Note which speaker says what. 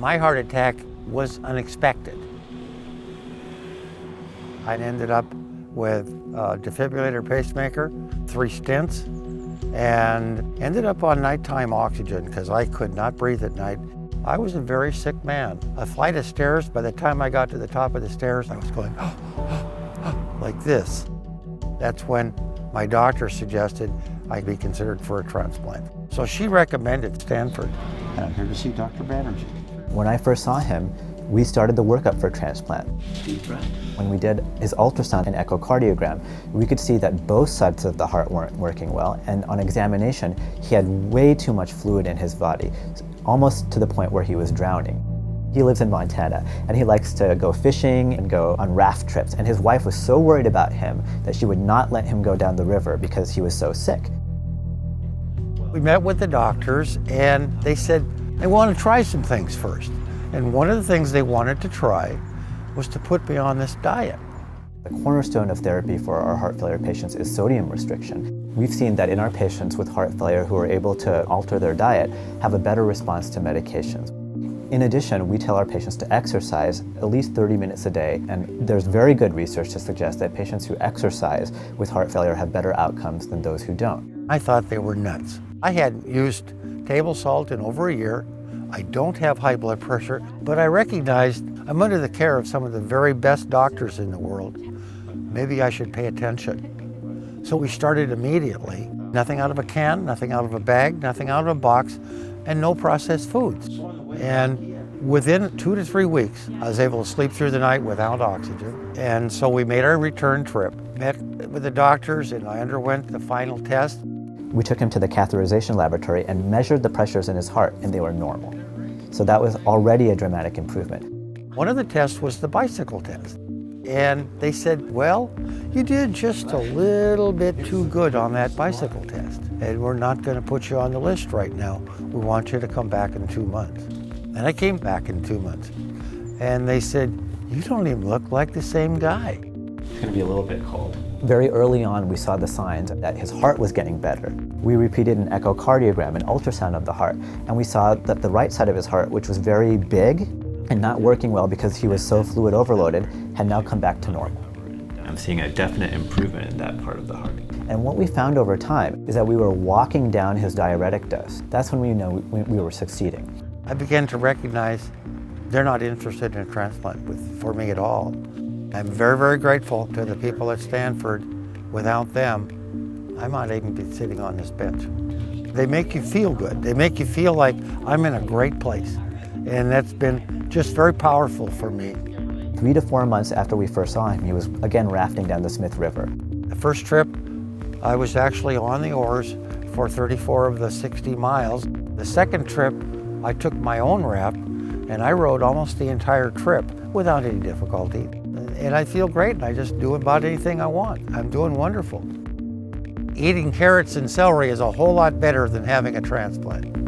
Speaker 1: My heart attack was unexpected. I ended up with a defibrillator pacemaker, 3 stents, and ended up on nighttime oxygen because I could not breathe at night. I was a very sick man. A flight of stairs, by the time I got to the top of the stairs, I was going like this. That's when my doctor suggested I be considered for a transplant. So she recommended Stanford. And I'm here to see Dr. Banerjee.
Speaker 2: When I first saw him, we started the workup for transplant.
Speaker 1: Deep breath.
Speaker 2: When we did his ultrasound and echocardiogram, we could see that both sides of the heart weren't working well, and on examination, he had way too much fluid in his body, almost to the point where he was drowning. He lives in Montana, and he likes to go fishing and go on raft trips, and his wife was so worried about him that she would not let him go down the river because he was so sick.
Speaker 1: We met with the doctors, and they said they want to try some things first. And one of the things they wanted to try was to put me on this diet.
Speaker 2: The cornerstone of therapy for our heart failure patients is sodium restriction. We've seen that in our patients with heart failure who are able to alter their diet have a better response to medications. In addition, we tell our patients to exercise at least 30 minutes a day, and there's very good research to suggest that patients who exercise with heart failure have better outcomes than those who don't.
Speaker 1: I thought they were nuts. I hadn't used table salt in over a year. I don't have high blood pressure, but I recognized I'm under the care of some of the very best doctors in the world. Maybe I should pay attention. So we started immediately. Nothing out of a can, nothing out of a bag, nothing out of a box, and no processed foods. And within 2 to 3 weeks, I was able to sleep through the night without oxygen. And so we made our return trip, met with the doctors, and I underwent the final test.
Speaker 2: We took him to the catheterization laboratory and measured the pressures in his heart, and they were normal. So that was already a dramatic improvement.
Speaker 1: One of the tests was the bicycle test. And they said, well, you did just a little bit too good on that bicycle test. And we're not going to put you on the list right now. We want you to come back in 2 months. And I came back in 2 months. And they said, you don't even look like the same guy.
Speaker 3: It's going to be a little bit cold.
Speaker 2: Very early on, we saw the signs that his heart was getting better. We repeated an echocardiogram, an ultrasound of the heart, and we saw that the right side of his heart, which was very big and not working well because he was so fluid overloaded, had now come back to normal.
Speaker 3: I'm seeing a definite improvement in that part of the heart.
Speaker 2: And what we found over time is that we were walking down his diuretic dose. That's when we know we were succeeding.
Speaker 1: I began to recognize they're not interested in a transplant for me at all. I'm very, very grateful to the people at Stanford. Without them, I might even be sitting on this bench. They make you feel good. They make you feel like I'm in a great place. And that's been just very powerful for me.
Speaker 2: 3 to 4 months after we first saw him, he was again rafting down the Smith River.
Speaker 1: The first trip, I was actually on the oars for 34 of the 60 miles. The second trip, I took my own raft and I rode almost the entire trip without any difficulty. And I feel great, and I just do about anything I want. I'm doing wonderful. Eating carrots and celery is a whole lot better than having a transplant.